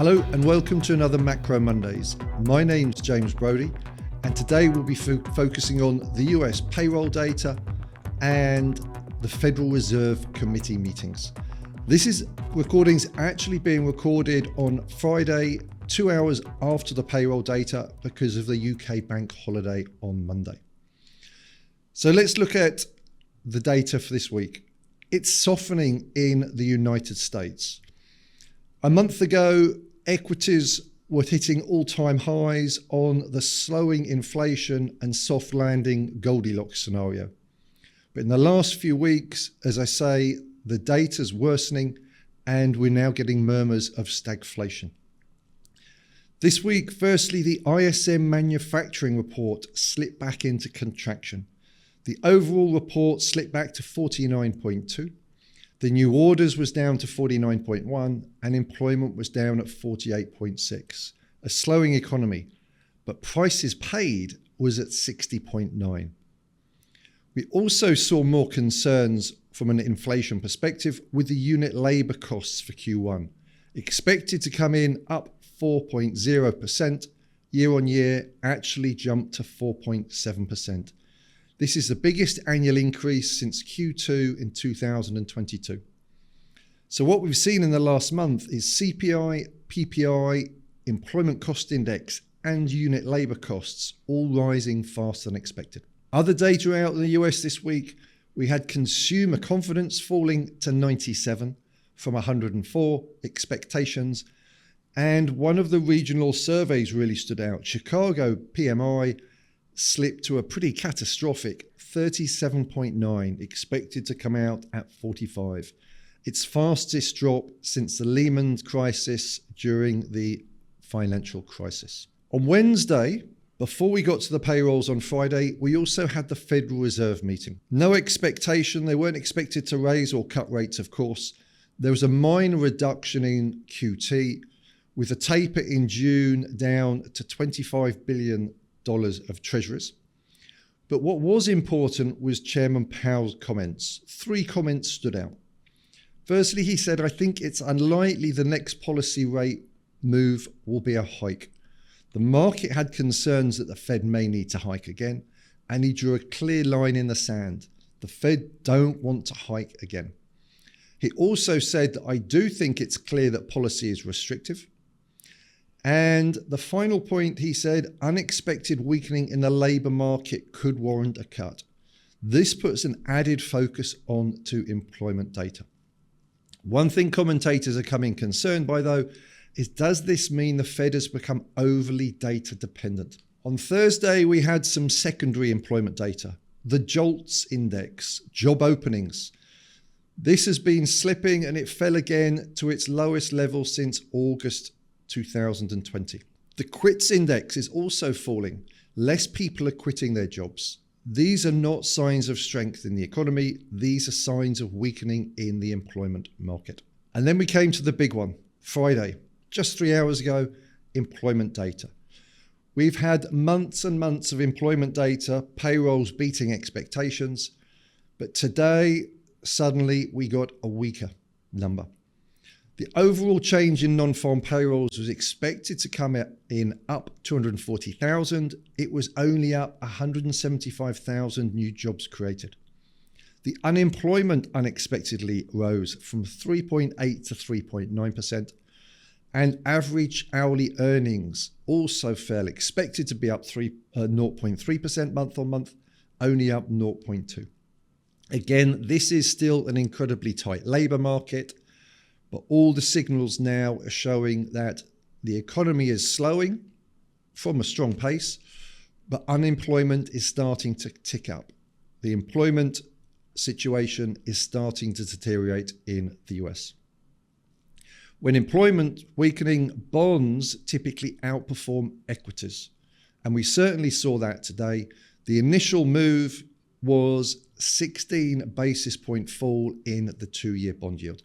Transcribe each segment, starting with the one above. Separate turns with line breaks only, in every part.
Hello and welcome to another Macro Mondays. My name's James Brodie and today we'll be focusing on the US payroll data and the Federal Reserve Committee meetings. This recording's actually being recorded on Friday, 2 hours after the payroll data because of the UK bank holiday on Monday. So let's look at the data for this week. It's softening in the United States. A month ago, equities were hitting all-time highs on the slowing inflation and soft landing Goldilocks scenario. But in the last few weeks, as I say, the data's worsening and we're now getting murmurs of stagflation. This week, firstly, the ISM manufacturing report slipped back into contraction. The overall report slipped back to 49.2. The new orders was down to 49.1 and employment was down at 48.6. A slowing economy, but prices paid was at 60.9. We also saw more concerns from an inflation perspective with the unit labour costs for Q1, expected to come in up 4.0% year on year, actually jumped to 4.7%. This is the biggest annual increase since Q2 in 2022. So what we've seen in the last month is CPI, PPI, employment cost index, and unit labour costs all rising faster than expected. Other data out in the US this week, we had consumer confidence falling to 97 from 104 expectations. And one of the regional surveys really stood out. Chicago PMI slipped to a pretty catastrophic 37.9, expected to come out at 45. Its fastest drop since the Lehman crisis during the financial crisis. On Wednesday, before we got to the payrolls on Friday, we also had the Federal Reserve meeting. No expectation, they weren't expected to raise or cut rates, of course. There was a minor reduction in QT with a taper in June down to $25 billion of treasuries. But what was important was Chairman Powell's comments. 3 comments stood out. Firstly, he said, I think it's unlikely the next policy rate move will be a hike. The market had concerns that the Fed may need to hike again, and he drew a clear line in the sand. The Fed don't want to hike again. He also said that I do think it's clear that policy is restrictive. And the final point, he said, unexpected weakening in the labour market could warrant a cut. This puts an added focus onto employment data. One thing commentators are coming concerned by, though, is does this mean the Fed has become overly data dependent? On Thursday, we had some secondary employment data, the JOLTS index, job openings. This has been slipping and it fell again to its lowest level since August 2020. The quits index is also falling. Less people are quitting their jobs. These are not signs of strength in the economy. These are signs of weakening in the employment market. And then we came to the big one, Friday, just 3 hours ago, employment data. We've had months and months of employment data, payrolls beating expectations, but today, suddenly we got a weaker number. The overall change in non-farm payrolls was expected to come in up 240,000. It was only up 175,000 new jobs created. The unemployment unexpectedly rose from 3.8 to 3.9%, and average hourly earnings also fell, expected to be up 0.3% month on month, only up 0.2. Again, this is still an incredibly tight labour market. But all the signals now are showing that the economy is slowing from a strong pace, but unemployment is starting to tick up. The employment situation is starting to deteriorate in the US. When employment weakening, bonds typically outperform equities. And we certainly saw that today. The initial move was 16 basis point fall in the 2-year bond yield.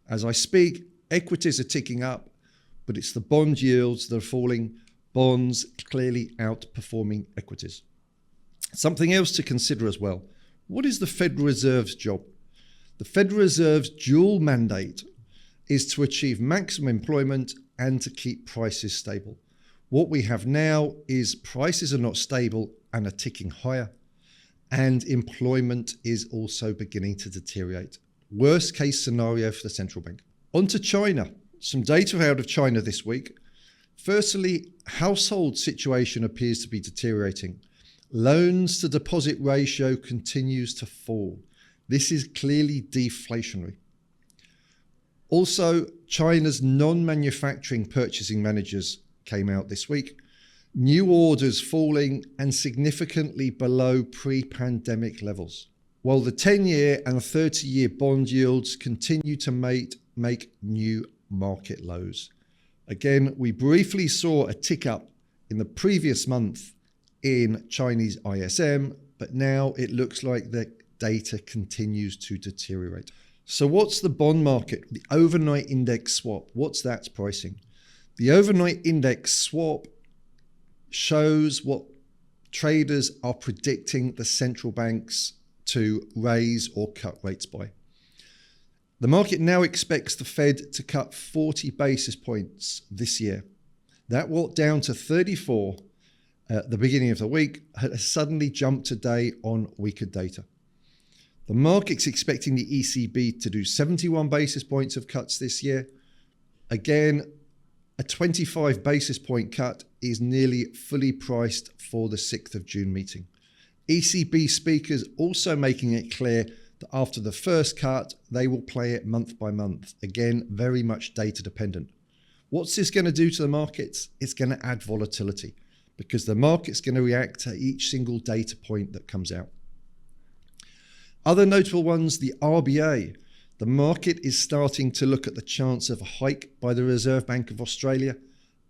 As I speak, equities are ticking up, but it's the bond yields that are falling, bonds clearly outperforming equities. Something else to consider as well. What is the Federal Reserve's job? The Federal Reserve's dual mandate is to achieve maximum employment and to keep prices stable. What we have now is prices are not stable and are ticking higher, and employment is also beginning to deteriorate. Worst case scenario for the central bank. On to China. Some data out of China this week. Firstly, household situation appears to be deteriorating. Loans to deposit ratio continues to fall. This is clearly deflationary. Also, China's non-manufacturing purchasing managers came out this week. New orders falling and significantly below pre-pandemic levels, while the 10-year and 30-year bond yields continue to make new market lows. Again, we briefly saw a tick up in the previous month in Chinese ISM, but now it looks like the data continues to deteriorate. So what's the bond market? The overnight index swap, what's that pricing? The overnight index swap shows what traders are predicting the central banks to raise or cut rates by. The market now expects the Fed to cut 40 basis points this year. That walked down to 34 at the beginning of the week, has suddenly jumped today on weaker data. The market's expecting the ECB to do 71 basis points of cuts this year. Again, a 25 basis point cut is nearly fully priced for the 6th of June meeting. ECB speakers also making it clear that after the first cut, they will play it month by month. Again, very much data dependent. What's this going to do to the markets? It's going to add volatility because the market's going to react to each single data point that comes out. Other notable ones, the RBA. The market is starting to look at the chance of a hike by the Reserve Bank of Australia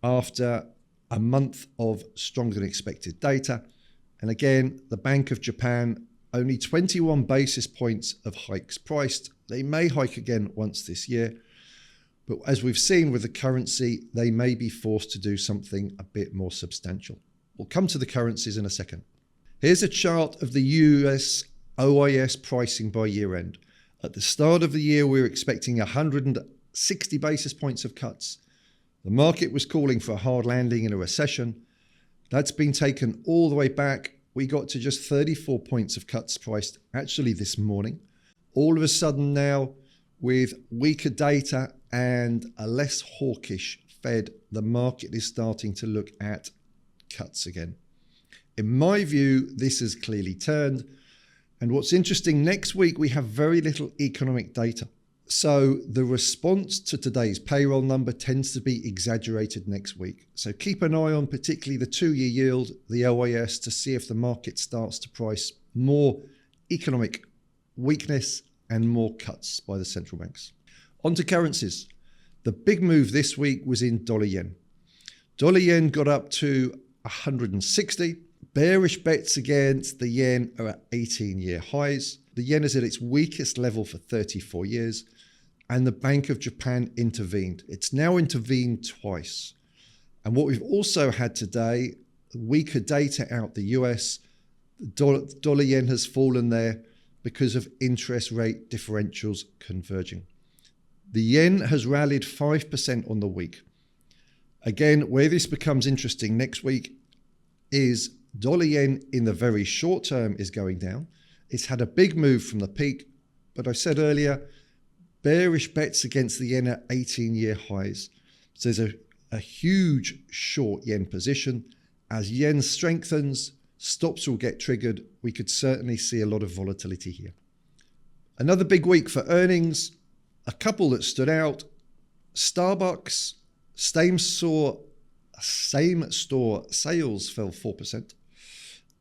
after a month of stronger than expected data. And again, the Bank of Japan, only 21 basis points of hikes priced. They may hike again once this year. But as we've seen with the currency, they may be forced to do something a bit more substantial. We'll come to the currencies in a second. Here's a chart of the US OIS pricing by year end. At the start of the year, we were expecting 160 basis points of cuts. The market was calling for a hard landing in a recession. That's been taken all the way back. We got to just 34 points of cuts priced actually this morning. All of a sudden now, with weaker data and a less hawkish Fed, the market is starting to look at cuts again. In my view, this has clearly turned. And what's interesting, next week we have very little economic data. So the response to today's payroll number tends to be exaggerated next week. So keep an eye on particularly the 2-year yield, the OIS, to see if the market starts to price more economic weakness and more cuts by the central banks. On to currencies. The big move this week was in dollar yen. Dollar yen got up to 160. Bearish bets against the yen are at 18-year highs. The yen is at its weakest level for 34 years, and the Bank of Japan intervened. It's now intervened twice. And what we've also had today, weaker data out the US. Dollar yen has fallen there because of interest rate differentials converging. The yen has rallied 5% on the week. Again, where this becomes interesting next week is dollar yen in the very short term is going down. It's had a big move from the peak, but I said earlier, bearish bets against the yen at 18-year highs. So there's a huge short yen position. As yen strengthens, stops will get triggered. We could certainly see a lot of volatility here. Another big week for earnings. A couple that stood out. Starbucks, same store sales fell 4%.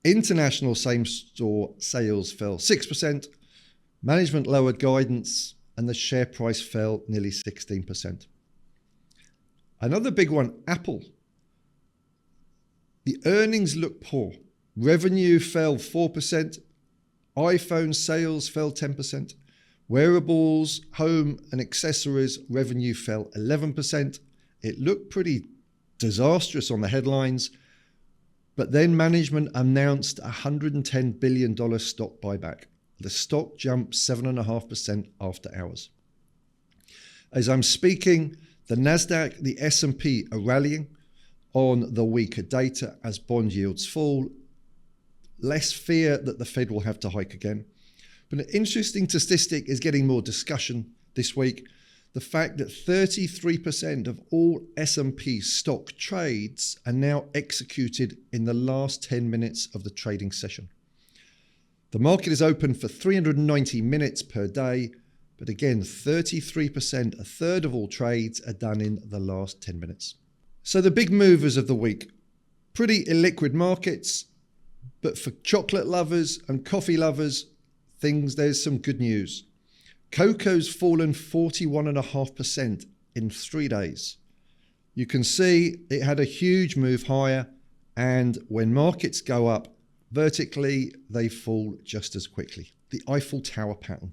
International same-store sales fell 6%. Management lowered guidance, and the share price fell nearly 16%. Another big one, Apple. The earnings look poor. Revenue fell 4%. iPhone sales fell 10%. Wearables, home and accessories revenue fell 11%. It looked pretty disastrous on the headlines. But then management announced a $110 billion stock buyback. The stock jumped 7.5% after hours. As I'm speaking, The Nasdaq, the S&P are rallying on the weaker data as bond yields fall. Less fear that the Fed will have to hike again. But an interesting statistic is getting more discussion this week. The fact that 33% of all S&P stock trades are now executed in the last 10 minutes of the trading session. The market is open for 390 minutes per day, but again, 33%, a third of all trades are done in the last 10 minutes. So the big movers of the week, pretty illiquid markets, but for chocolate lovers and coffee lovers, there's some good news. Cocoa's fallen 41.5% in 3 days. You can see it had a huge move higher, and when markets go up vertically, they fall just as quickly. The Eiffel Tower pattern.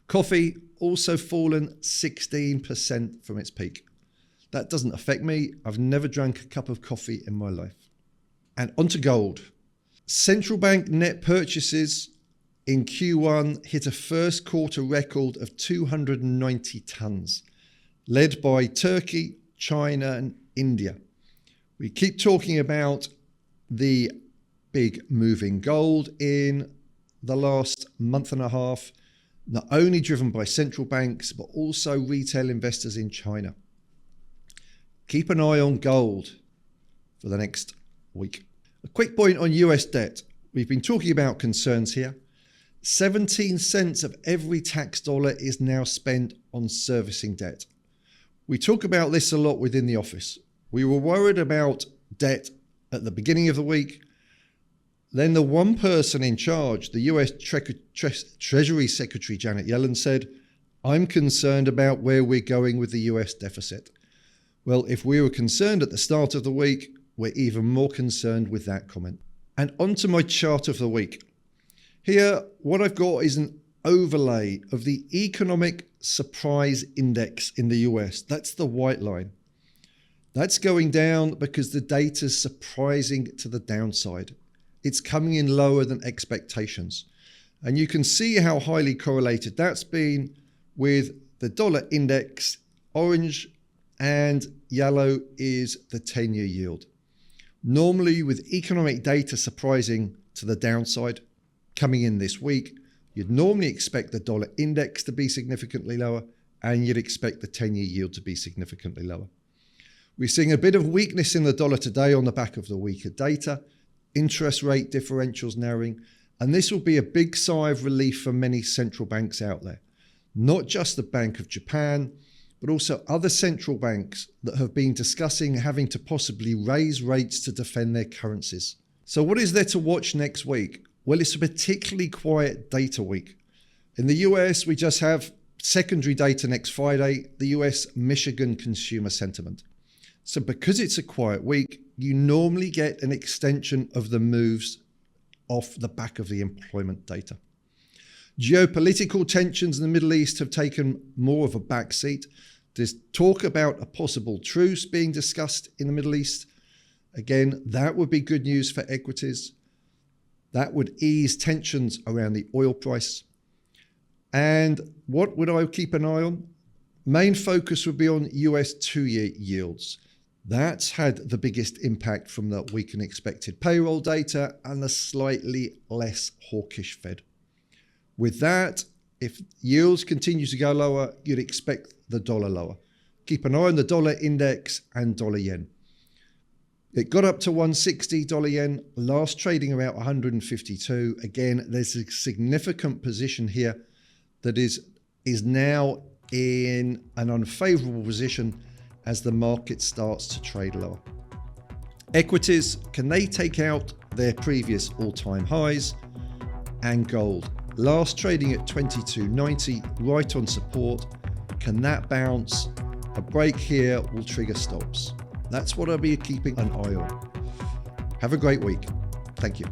Coffee also fallen 16% from its peak. That doesn't affect me. I've never drank a cup of coffee in my life. And onto gold. Central bank net purchases in Q1 hit a first quarter record of 290 tons, led by Turkey, China, and India. We keep talking about the big move in gold in the last month and a half, not only driven by central banks, but also retail investors in China. Keep an eye on gold for the next week. A quick point on US debt. We've been talking about concerns here. 17 cents of every tax dollar is now spent on servicing debt. We talk about this a lot within the office. We were worried about debt at the beginning of the week. Then the one person in charge, the US Treasury Secretary Janet Yellen, said, "I'm concerned about where we're going with the US deficit." Well, if we were concerned at the start of the week, we're even more concerned with that comment. And onto my chart of the week. Here, what I've got is an overlay of the economic surprise index in the US. That's the white line. That's going down because the data's surprising to the downside. It's coming in lower than expectations. And you can see how highly correlated that's been with the dollar index. Orange and yellow is the 10-year yield. Normally, with economic data surprising to the downside coming in this week, you'd normally expect the dollar index to be significantly lower, and you'd expect the 10-year yield to be significantly lower. We're seeing a bit of weakness in the dollar today on the back of the weaker data, interest rate differentials narrowing, and this will be a big sigh of relief for many central banks out there. Not just the Bank of Japan, but also other central banks that have been discussing having to possibly raise rates to defend their currencies. So what is there to watch next week? Well, it's a particularly quiet data week. In the US, we just have secondary data next Friday, the US Michigan consumer sentiment. So because it's a quiet week, you normally get an extension of the moves off the back of the employment data. Geopolitical tensions in the Middle East have taken more of a backseat. There's talk about a possible truce being discussed in the Middle East. Again, that would be good news for equities. That would ease tensions around the oil price. And what would I keep an eye on? Main focus would be on US 2-year yields. That's had the biggest impact from the weaker than expected payroll data and the slightly less hawkish Fed. With that, if yields continue to go lower, you'd expect the dollar lower. Keep an eye on the dollar index and dollar yen. It got up to 160 dollar yen, last trading about 152. Again, there's a significant position here that is now in an unfavorable position as the market starts to trade lower. Equities, can they take out their previous all-time highs? And gold, last trading at 22.90, right on support. Can that bounce? A break here will trigger stops. That's what I'll be keeping an eye on. Have a great week. Thank you.